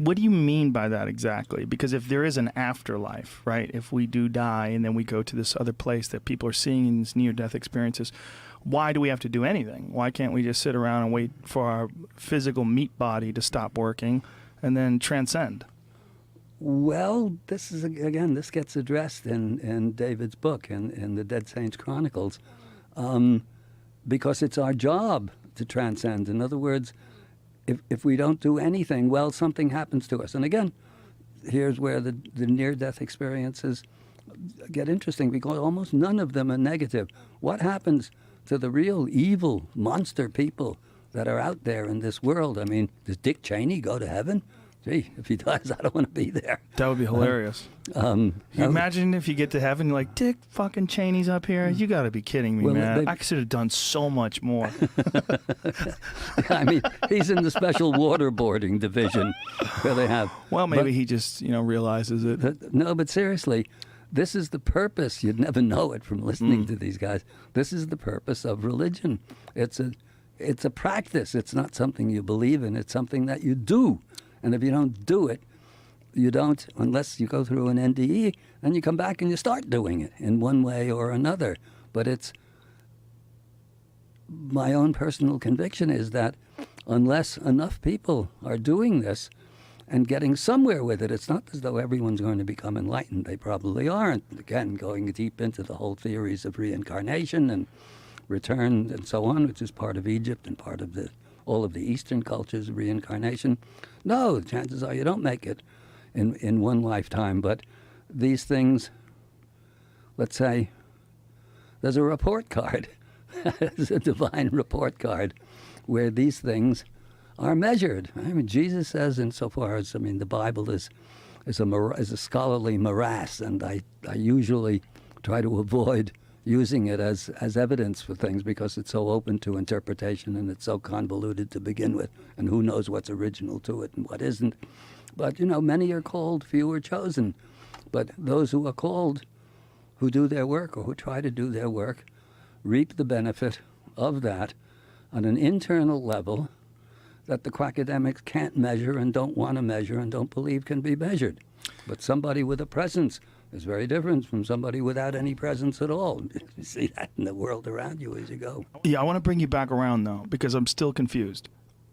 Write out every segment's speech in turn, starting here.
What do you mean by that exactly? Because if there is an afterlife, right, if we do die and then we go to this other place that people are seeing in these near-death experiences, why do we have to do anything? Why can't we just sit around and wait for our physical meat body to stop working and then transcend? Well, this gets addressed in David's book, in the Dead Saints Chronicles, because it's our job to transcend. In other words, if we don't do anything, well, something happens to us. And again, here's where the near-death experiences get interesting, because almost none of them are negative. What happens to the real evil monster people that are out there in this world? I mean, does Dick Cheney go to heaven? Gee, if he does, I don't want to be there. That would be hilarious. Imagine if you get to heaven, you're like, Dick fucking Cheney's up here. You got to be kidding me, man. I should have done so much more. I mean, he's in the special waterboarding division where they have... Well, maybe he just, realizes it. No, but seriously, this is the purpose. You'd never know it from listening to these guys. This is the purpose of religion. It's a practice. It's not something you believe in. It's something that you do. And if you don't do it, you don't, unless you go through an NDE, and you come back and you start doing it in one way or another. But it's my own personal conviction is that unless enough people are doing this and getting somewhere with it, it's not as though everyone's going to become enlightened. They probably aren't. Again, going deep into the whole theories of reincarnation and return and so on, which is part of Egypt and part of all of the Eastern cultures of reincarnation. No, the chances are you don't make it in one lifetime. But these things, let's say, there's a report card. There's a divine report card where these things are measured. I mean, Jesus says, insofar as, the Bible is a scholarly morass, and I usually try to avoid using it as evidence for things because it's so open to interpretation and it's so convoluted to begin with, and who knows what's original to it and what isn't. But, many are called, few are chosen. But those who are called, who do their work or who try to do their work, reap the benefit of that on an internal level that the quackademics can't measure and don't want to measure and don't believe can be measured. But somebody with a presence is very different from somebody without any presence at all. You see that in the world around you as you go. Yeah, I want to bring you back around, though, because I'm still confused.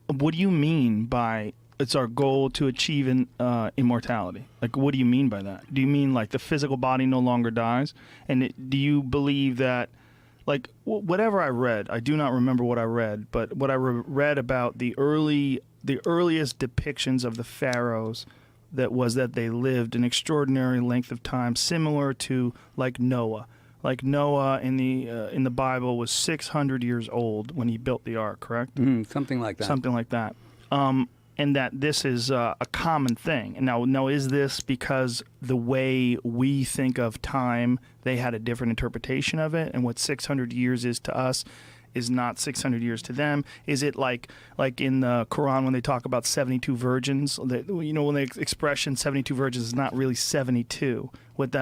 What do you mean by it's our goal to achieve immortality? Like, what do you mean by that? Do you mean, like, the physical body no longer dies? And do you believe that, like, whatever I read, I do not remember what I read, but what I read about the earliest depictions of the pharaohs that they lived an extraordinary length of time, similar to like Noah. Like Noah in the Bible was 600 years old when he built the ark, correct? Something like that. Something like that. And that this is a common thing. And now, is this because the way we think of time, they had a different interpretation of it, and what 600 years is to us is not 600 years to them? Is it like in the Quran when they talk about 72 virgins? When the expression 72 virgins is not really 72. What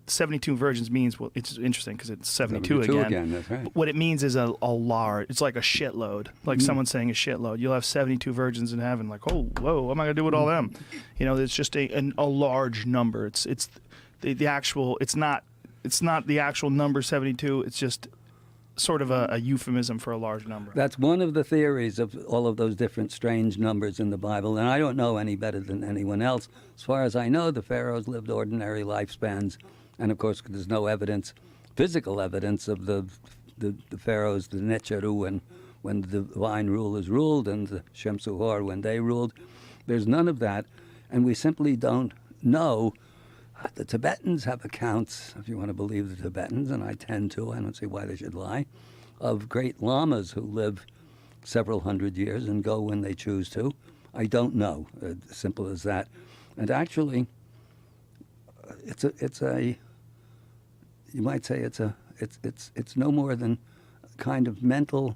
72 virgins means, well, it's interesting because it's 72 again. That's right. What it means is a large. It's like a shitload. Like someone saying a shitload. You'll have 72 virgins in heaven. Like, oh, whoa, what am I gonna do with all them? It's just a large number. It's the actual. It's not the actual number 72. It's just sort of a euphemism for a large number. That's one of the theories of all of those different strange numbers in the Bible, and I don't know any better than anyone else. As far as I know, the pharaohs lived ordinary lifespans, and of course there's no evidence, physical evidence of the pharaohs, the Necheru, when the divine rulers ruled, and the Shemsuhor when they ruled. There's none of that, and we simply don't know. The Tibetans have accounts, if you want to believe the Tibetans, and I tend to, I don't see why they should lie, of great lamas who live several hundred years and go when they choose to. I don't know, simple as that. And actually, you might say it's no more than kind of mental.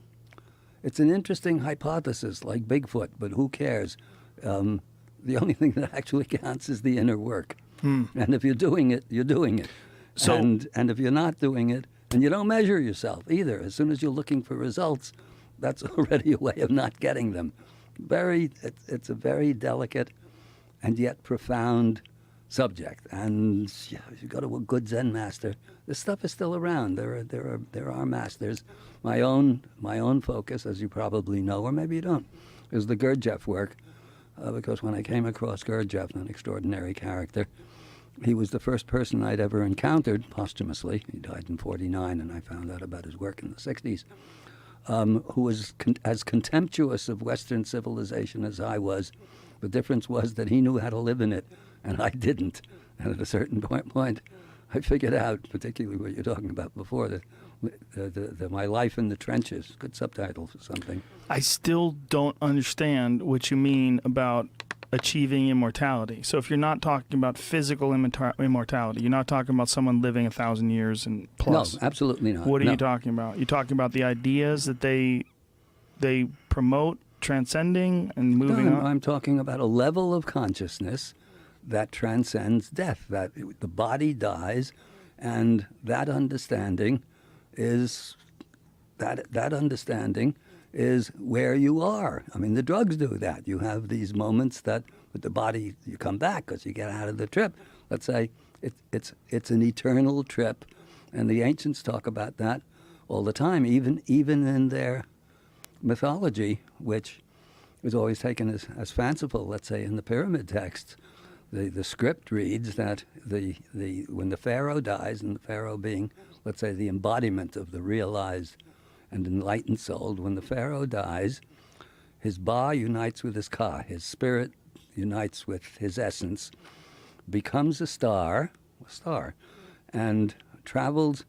It's an interesting hypothesis, like Bigfoot, but who cares? The only thing that actually counts is the inner work. And if you're doing it, you're doing it. So, and if you're not doing it, and you don't measure yourself either, as soon as you're looking for results, that's already a way of not getting them. It's a very delicate and yet profound subject. And yeah, if you go to a good Zen master, this stuff is still around. There are masters. My own focus, as you probably know, or maybe you don't, is the Gurdjieff work, because when I came across Gurdjieff, an extraordinary character, he was the first person I'd ever encountered posthumously. He died in '49, and I found out about his work in the '60s. Who was as contemptuous of Western civilization as I was. The difference was that he knew how to live in it, and I didn't. And at a certain point, I figured out, particularly what you're talking about before, that my life in the trenches, good subtitle for something. I still don't understand what you mean about achieving immortality. So if you're not talking about physical immortality, you're not talking about someone living 1,000 years and plus. No, absolutely not. What are No. you talking about? You're talking about the ideas that they promote, transcending and moving on? I'm talking about a level of consciousness that transcends death, that the body dies, and that understanding is where you are. I mean, the drugs do that. You have these moments that with the body, you come back because you get out of the trip. Let's say it's an eternal trip, and the ancients talk about that all the time, even in their mythology, which is always taken as fanciful. Let's say in the pyramid texts, the script reads that when the pharaoh dies, and the pharaoh being, let's say, the embodiment of the realized and enlightened soul, when the pharaoh dies, his ba unites with his ka, his spirit unites with his essence, becomes a star, and travels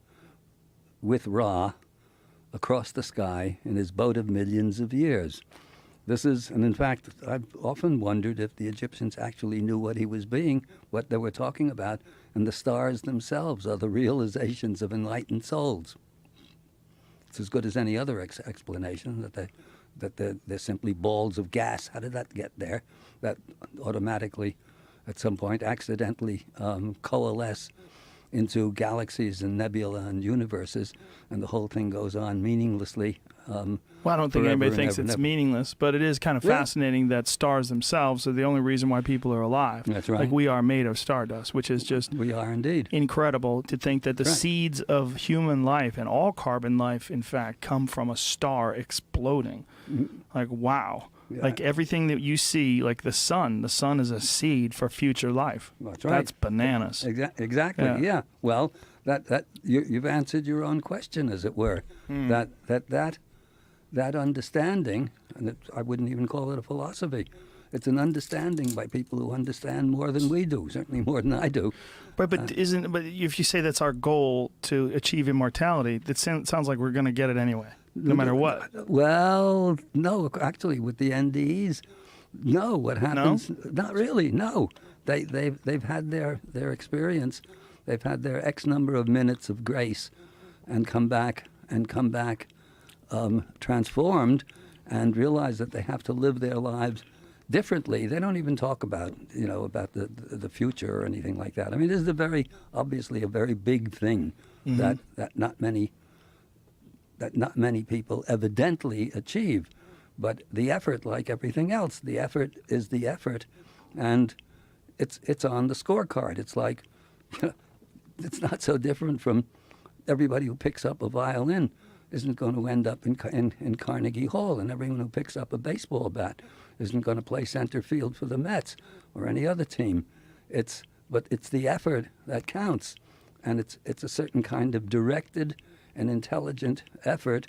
with Ra across the sky in his boat of millions of years. And in fact, I've often wondered if the Egyptians actually knew what they were talking about, and the stars themselves are the realizations of enlightened souls. It's as good as any other explanation that they're simply balls of gas. How did that get there? That automatically, at some point, accidentally coalesce into galaxies and nebula and universes, and the whole thing goes on meaninglessly. Well, I don't think anybody thinks it's meaningless, but it is kind of fascinating that stars themselves are the only reason why people are alive. That's right. Like we are made of stardust, which is just We are indeed. incredible to think that the seeds of human life and all carbon life, in fact, come from a star exploding. Like, wow. Yeah. Like everything that you see, like the sun is a seed for future life. That's right. That's bananas. Exactly. Yeah. Well, that you've answered your own question, as it were. That understanding, and I wouldn't even call it a philosophy. It's an understanding by people who understand more than we do, certainly more than I do. But if you say that's our goal to achieve immortality, that sounds like we're going to get it anyway, no matter what. Well, no, actually, with the NDEs, no. What happens? No? Not really. No, they've had their experience. They've had their X number of minutes of grace, and come back transformed, and realize that they have to live their lives differently. They don't even talk about the future or anything like that. I mean, this is obviously a very big thing that not many people evidently achieve. But the effort, like everything else, the effort is the effort, and it's on the scorecard. It's like it's not so different from everybody who picks up a violin isn't going to end up in Carnegie Hall, and everyone who picks up a baseball bat isn't going to play center field for the Mets or any other team. But it's the effort that counts, and it's a certain kind of directed and intelligent effort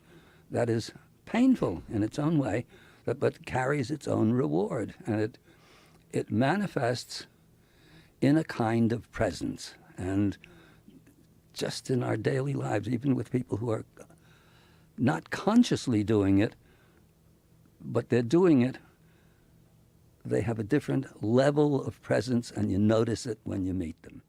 that is painful in its own way, but carries its own reward, and it manifests in a kind of presence. And just in our daily lives, even with people who are not consciously doing it, but they're doing it, they have a different level of presence, and you notice it when you meet them.